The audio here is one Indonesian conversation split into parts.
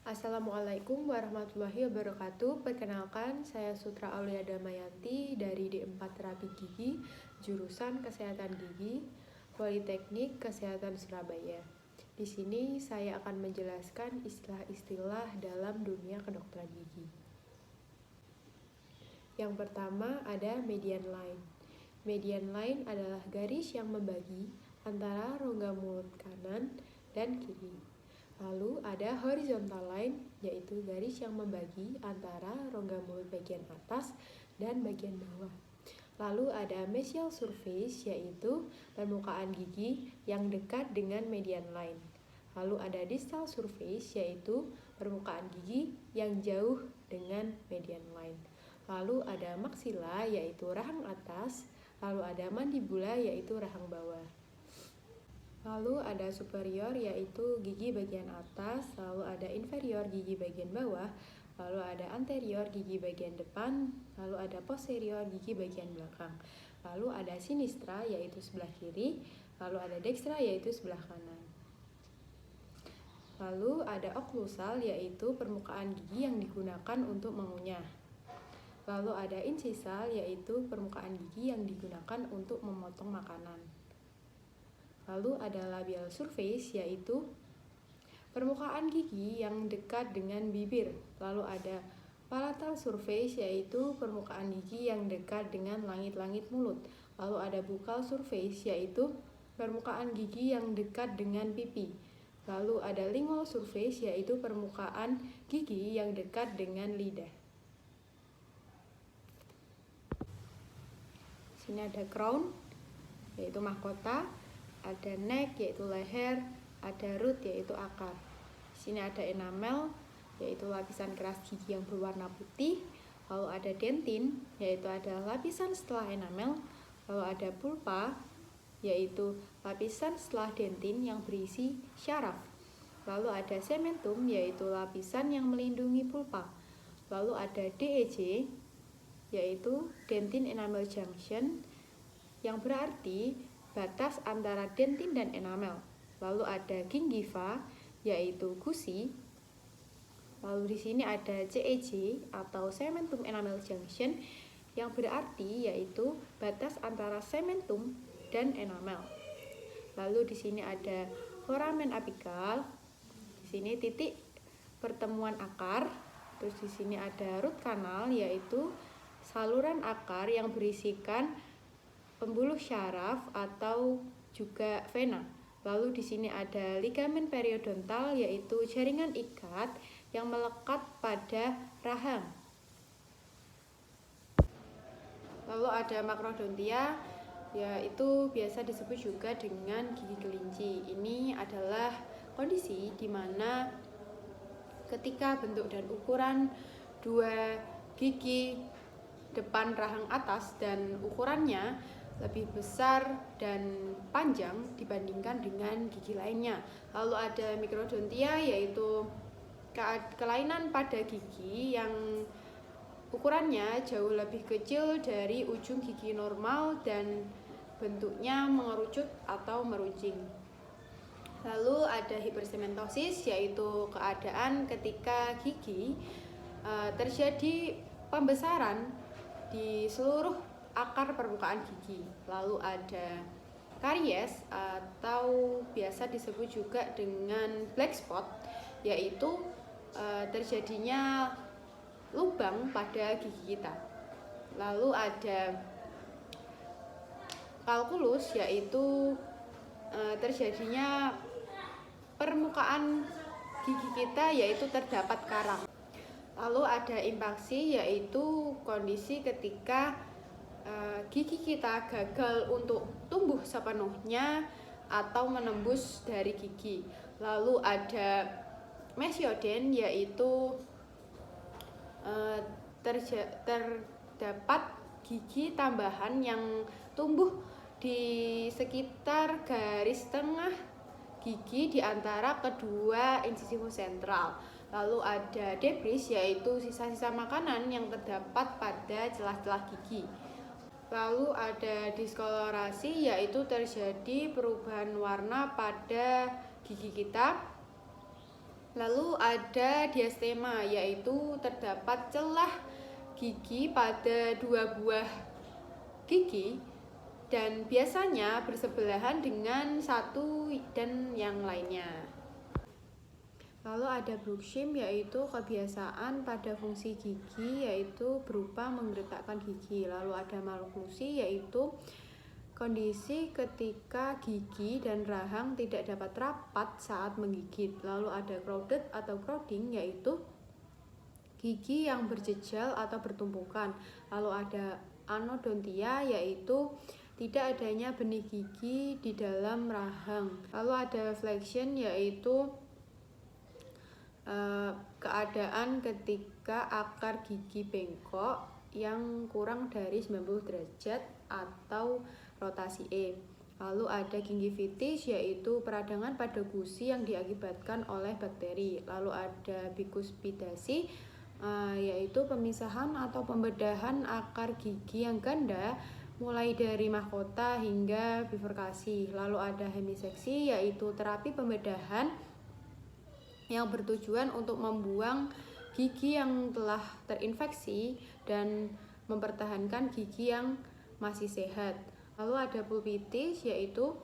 Assalamualaikum warahmatullahi wabarakatuh. Perkenalkan, saya Sutra Aulia Damayanti dari D4 Terapi Gigi, jurusan Kesehatan Gigi, Politeknik Kesehatan Surabaya. Di sini saya akan menjelaskan istilah-istilah dalam dunia kedokteran gigi. Yang pertama ada median line. Median line adalah garis yang membagi antara rongga mulut kanan dan kiri. Lalu ada horizontal line, yaitu garis yang membagi antara rongga mulut bagian atas dan bagian bawah. Lalu ada mesial surface, yaitu permukaan gigi yang dekat dengan median line. Lalu ada distal surface, yaitu permukaan gigi yang jauh dengan median line. Lalu ada maxilla, yaitu rahang atas. Lalu ada mandibula, yaitu rahang bawah. Lalu ada superior, yaitu gigi bagian atas. Lalu ada inferior, gigi bagian bawah. Lalu ada anterior, gigi bagian depan. Lalu ada posterior, gigi bagian belakang. Lalu ada sinistra, yaitu sebelah kiri. Lalu ada dextra, yaitu sebelah kanan. Lalu ada okklusal, yaitu permukaan gigi yang digunakan untuk mengunyah. Lalu ada incisal, yaitu permukaan gigi yang digunakan untuk memotong makanan. Lalu ada labial surface, yaitu permukaan gigi yang dekat dengan bibir. Lalu ada palatal surface, yaitu permukaan gigi yang dekat dengan langit-langit mulut. Lalu ada buccal surface, yaitu permukaan gigi yang dekat dengan pipi. Lalu ada lingual surface, yaitu permukaan gigi yang dekat dengan lidah. Sini ada crown, yaitu mahkota. Ada neck, yaitu leher. Ada root, yaitu akar. Sini ada enamel, yaitu lapisan keras gigi yang berwarna putih. Lalu ada dentin, yaitu ada lapisan setelah enamel. Lalu ada pulpa, yaitu lapisan setelah dentin yang berisi syaraf. Lalu ada cementum, yaitu lapisan yang melindungi pulpa. Lalu ada DEJ, yaitu dentin enamel junction, yang berarti batas antara dentin dan enamel. Lalu ada gingiva, yaitu gusi. Lalu di sini ada CEJ atau cementum enamel junction, yang berarti yaitu batas antara cementum dan enamel. Lalu di sini ada foramen apikal. Di sini titik pertemuan akar. Terus di sini ada root canal, yaitu saluran akar yang berisikan pembuluh syaraf atau juga vena. Lalu di sini ada ligamen periodontal, yaitu jaringan ikat yang melekat pada rahang. Lalu ada makrodontia, yaitu biasa disebut juga dengan gigi kelinci. Ini adalah kondisi di mana ketika bentuk dan ukuran dua gigi depan rahang atas dan ukurannya lebih besar dan panjang dibandingkan dengan gigi lainnya. Lalu ada mikrodontia, yaitu kelainan pada gigi yang ukurannya jauh lebih kecil dari ujung gigi normal dan bentuknya mengerucut atau meruncing. Lalu ada hipersementosis, yaitu keadaan ketika gigi terjadi pembesaran di seluruh akar permukaan gigi. Lalu ada karies atau biasa disebut juga dengan black spot, yaitu terjadinya lubang pada gigi kita. Lalu ada kalkulus, yaitu terjadinya permukaan gigi kita yaitu terdapat karang. Lalu ada impaksi, yaitu kondisi ketika gigi kita gagal untuk tumbuh sepenuhnya atau menembus dari gigi. Lalu ada mesioden, yaitu terdapat gigi tambahan yang tumbuh di sekitar garis tengah gigi di antara kedua insisifus sentral. Lalu ada debris, yaitu sisa-sisa makanan yang terdapat pada celah-celah gigi. Lalu ada diskolorasi, yaitu terjadi perubahan warna pada gigi kita. Lalu ada diastema, yaitu terdapat celah gigi pada dua buah gigi dan biasanya bersebelahan dengan satu dan yang lainnya. Lalu ada bruxism, yaitu kebiasaan pada fungsi gigi, yaitu berupa menggerakkan gigi. Lalu ada maloklusi, yaitu kondisi ketika gigi dan rahang tidak dapat rapat saat menggigit. Lalu ada crowded atau crowding, yaitu gigi yang berjejal atau bertumpukan. Lalu ada anodontia, yaitu tidak adanya benih gigi di dalam rahang. Lalu ada flexion, yaitu keadaan ketika akar gigi bengkok yang kurang dari 90 derajat atau rotasi E. Lalu ada gingivitis, yaitu peradangan pada gusi yang diakibatkan oleh bakteri. Lalu ada bikuspidasi, yaitu pemisahan atau pembedahan akar gigi yang ganda mulai dari mahkota hingga bifurkasi. Lalu ada hemiseksi, yaitu terapi pembedahan yang bertujuan untuk membuang gigi yang telah terinfeksi dan mempertahankan gigi yang masih sehat. Lalu ada pulpitis, yaitu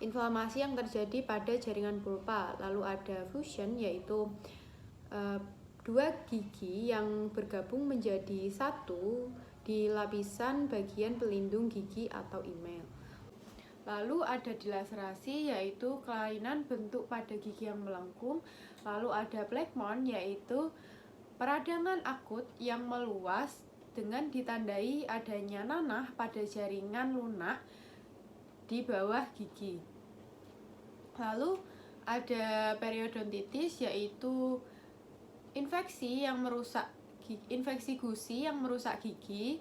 inflamasi yang terjadi pada jaringan pulpa. Lalu ada fusion, yaitu dua gigi yang bergabung menjadi satu di lapisan bagian pelindung gigi atau enamel. Lalu ada dilaserasi, yaitu kelainan bentuk pada gigi yang melengkung. Lalu ada plekmon, yaitu peradangan akut yang meluas dengan ditandai adanya nanah pada jaringan lunak di bawah gigi. Lalu ada periodontitis, yaitu infeksi gusi yang merusak gigi,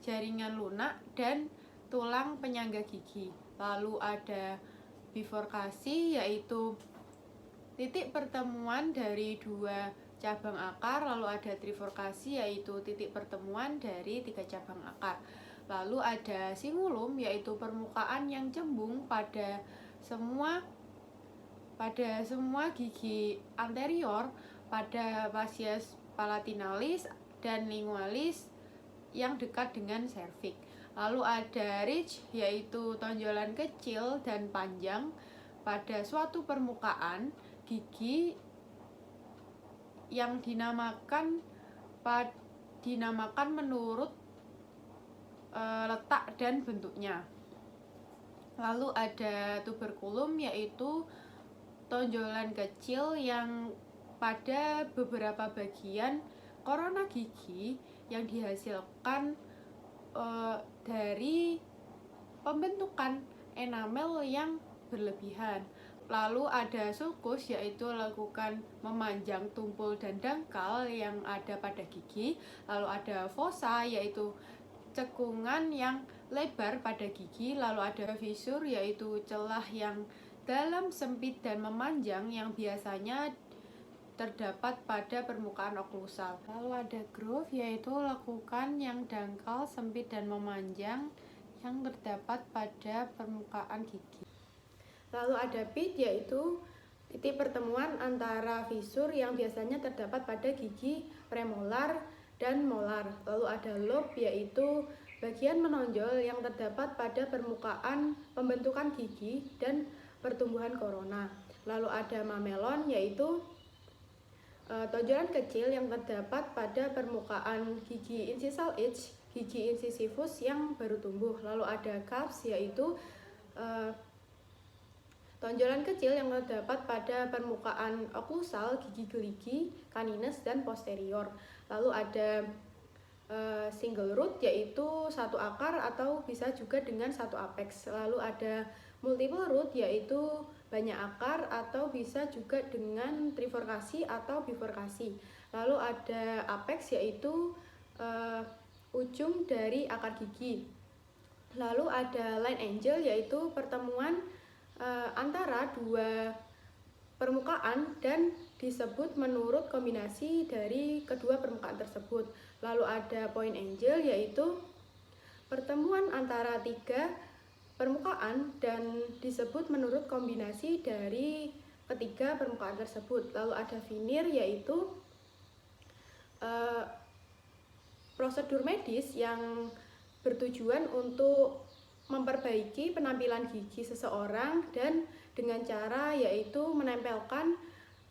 jaringan lunak, dan tulang penyangga gigi. Lalu ada bifurkasi, yaitu titik pertemuan dari dua cabang akar. Lalu ada trifurkasi, yaitu titik pertemuan dari 3 cabang akar. Lalu ada singulum, yaitu permukaan yang cembung pada semua gigi anterior pada fascias palatinalis dan lingualis yang dekat dengan serviks. Lalu ada ridge, yaitu tonjolan kecil dan panjang pada suatu permukaan gigi yang dinamakan menurut letak dan bentuknya. Lalu ada tuberculum, yaitu tonjolan kecil yang pada beberapa bagian korona gigi yang dihasilkan dari pembentukan enamel yang berlebihan. Lalu ada sulcus, yaitu lekukan memanjang tumpul dan dangkal yang ada pada gigi. Lalu ada fossa, yaitu cekungan yang lebar pada gigi. Lalu ada fissure, yaitu celah yang dalam, sempit, dan memanjang yang biasanya terdapat pada permukaan oklusal. Lalu ada groove, yaitu lekukan yang dangkal, sempit, dan memanjang yang terdapat pada permukaan gigi. Lalu ada pit, yaitu titik pertemuan antara fisur yang biasanya terdapat pada gigi premolar dan molar. Lalu ada lobe, yaitu bagian menonjol yang terdapat pada permukaan pembentukan gigi dan pertumbuhan korona. Lalu ada mamelon, yaitu tonjolan kecil yang terdapat pada permukaan gigi incisal edge, gigi incisivus yang baru tumbuh. Lalu ada cusps, yaitu tonjolan kecil yang terdapat pada permukaan oklusal gigi gerigi, canines, dan posterior. Lalu ada single root, yaitu satu akar atau bisa juga dengan satu apex. Lalu ada multiple root, yaitu banyak akar atau bisa juga dengan trifurkasi atau bifurkasi. Lalu ada apex, yaitu ujung dari akar gigi. Lalu ada line angle, yaitu pertemuan antara dua permukaan dan disebut menurut kombinasi dari kedua permukaan tersebut. Lalu ada point angle, yaitu pertemuan antara 3 permukaan dan disebut menurut kombinasi dari ketiga permukaan tersebut. Lalu ada veneer, yaitu prosedur medis yang bertujuan untuk memperbaiki penampilan gigi seseorang dan dengan cara yaitu menempelkan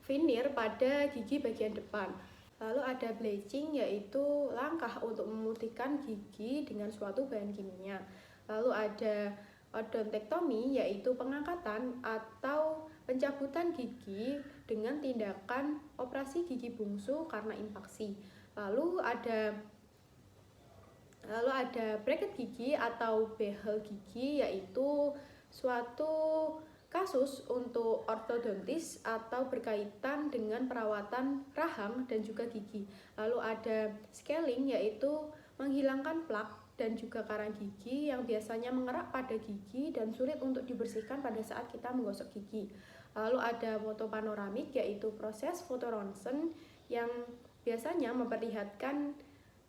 veneer pada gigi bagian depan. Lalu ada bleaching, yaitu langkah untuk memutihkan gigi dengan suatu bahan kimia. Lalu ada odontektomi, yaitu pengangkatan atau pencabutan gigi dengan tindakan operasi gigi bungsu karena infeksi. Lalu ada bracket gigi atau behel gigi, yaitu suatu kasus untuk ortodontis atau berkaitan dengan perawatan rahang dan juga gigi. Lalu ada scaling, yaitu menghilangkan plak dan juga karang gigi yang biasanya mengerak pada gigi dan sulit untuk dibersihkan pada saat kita menggosok gigi. Lalu ada foto panoramik, yaitu proses foto ronsen yang biasanya memperlihatkan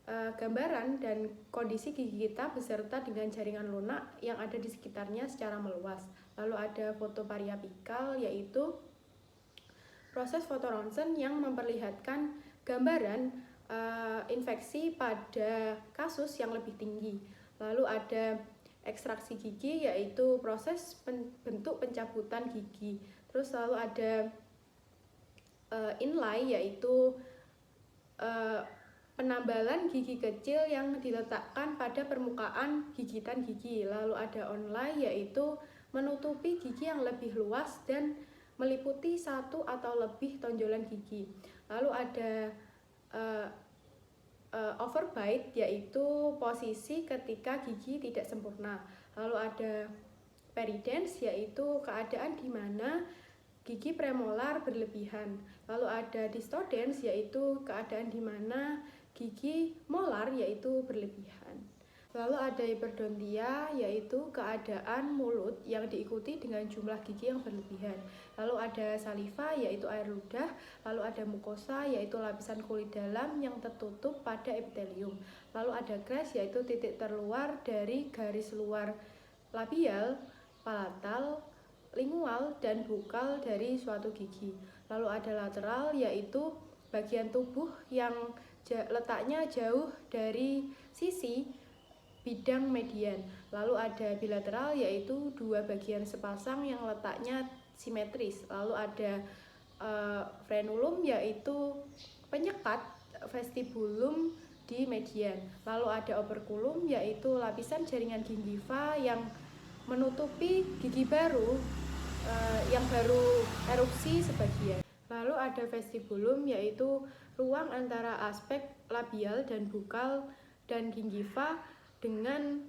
gambaran dan kondisi gigi kita beserta dengan jaringan lunak yang ada di sekitarnya secara meluas. Lalu ada foto periapikal, yaitu proses foto ronsen yang memperlihatkan gambaran infeksi pada kasus yang lebih tinggi. Lalu ada ekstraksi gigi, yaitu proses bentuk pencabutan gigi. Terus lalu ada inlay, yaitu penambalan gigi kecil yang diletakkan pada permukaan gigitan gigi. Lalu ada onlay, yaitu menutupi gigi yang lebih luas dan meliputi satu atau lebih tonjolan gigi. Lalu ada overbite, yaitu posisi ketika gigi tidak sempurna. Lalu ada peridance, yaitu keadaan di mana gigi premolar berlebihan. Lalu ada distodens, yaitu keadaan di mana gigi molar yaitu berlebihan. Lalu ada hyperdontia, yaitu keadaan mulut yang diikuti dengan jumlah gigi yang berlebihan. Lalu ada saliva, yaitu air ludah. Lalu ada mukosa, yaitu lapisan kulit dalam yang tertutup pada epitelium. Lalu ada crest, yaitu titik terluar dari garis luar labial, palatal, lingual, dan bukal dari suatu gigi. Lalu ada lateral, yaitu bagian tubuh yang letaknya jauh dari sisi bidang median. Lalu ada bilateral, yaitu dua bagian sepasang yang letaknya simetris. Lalu ada frenulum, yaitu penyekat vestibulum di median. Lalu ada operculum, yaitu lapisan jaringan gingiva yang menutupi gigi baru yang baru erupsi sebagian. Lalu ada vestibulum, yaitu ruang antara aspek labial dan bukal dan gingiva dengan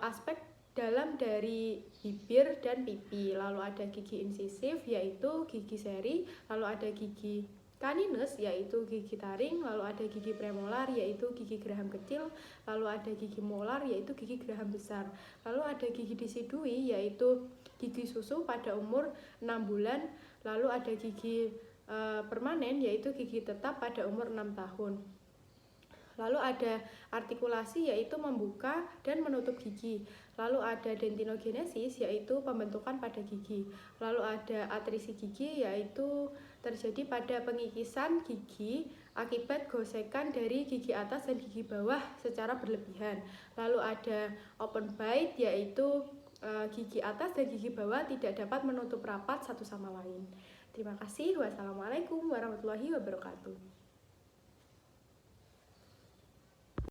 aspek dalam dari bibir dan pipi. Lalu ada gigi insisif, yaitu gigi seri. Lalu ada gigi caninus, yaitu gigi taring. Lalu ada gigi premolar, yaitu gigi geraham kecil. Lalu ada gigi molar, yaitu gigi geraham besar. Lalu ada gigi decidui, yaitu gigi susu pada umur 6 bulan. Lalu ada gigi permanen, yaitu gigi tetap pada umur 6 tahun. Lalu ada artikulasi, yaitu membuka dan menutup gigi. Lalu ada dentinogenesis, yaitu pembentukan pada gigi. Lalu ada atrisi gigi, yaitu terjadi pada pengikisan gigi akibat gosekan dari gigi atas dan gigi bawah secara berlebihan. Lalu ada open bite, yaitu gigi atas dan gigi bawah tidak dapat menutup rapat satu sama lain. Terima kasih. Wassalamualaikum warahmatullahi wabarakatuh.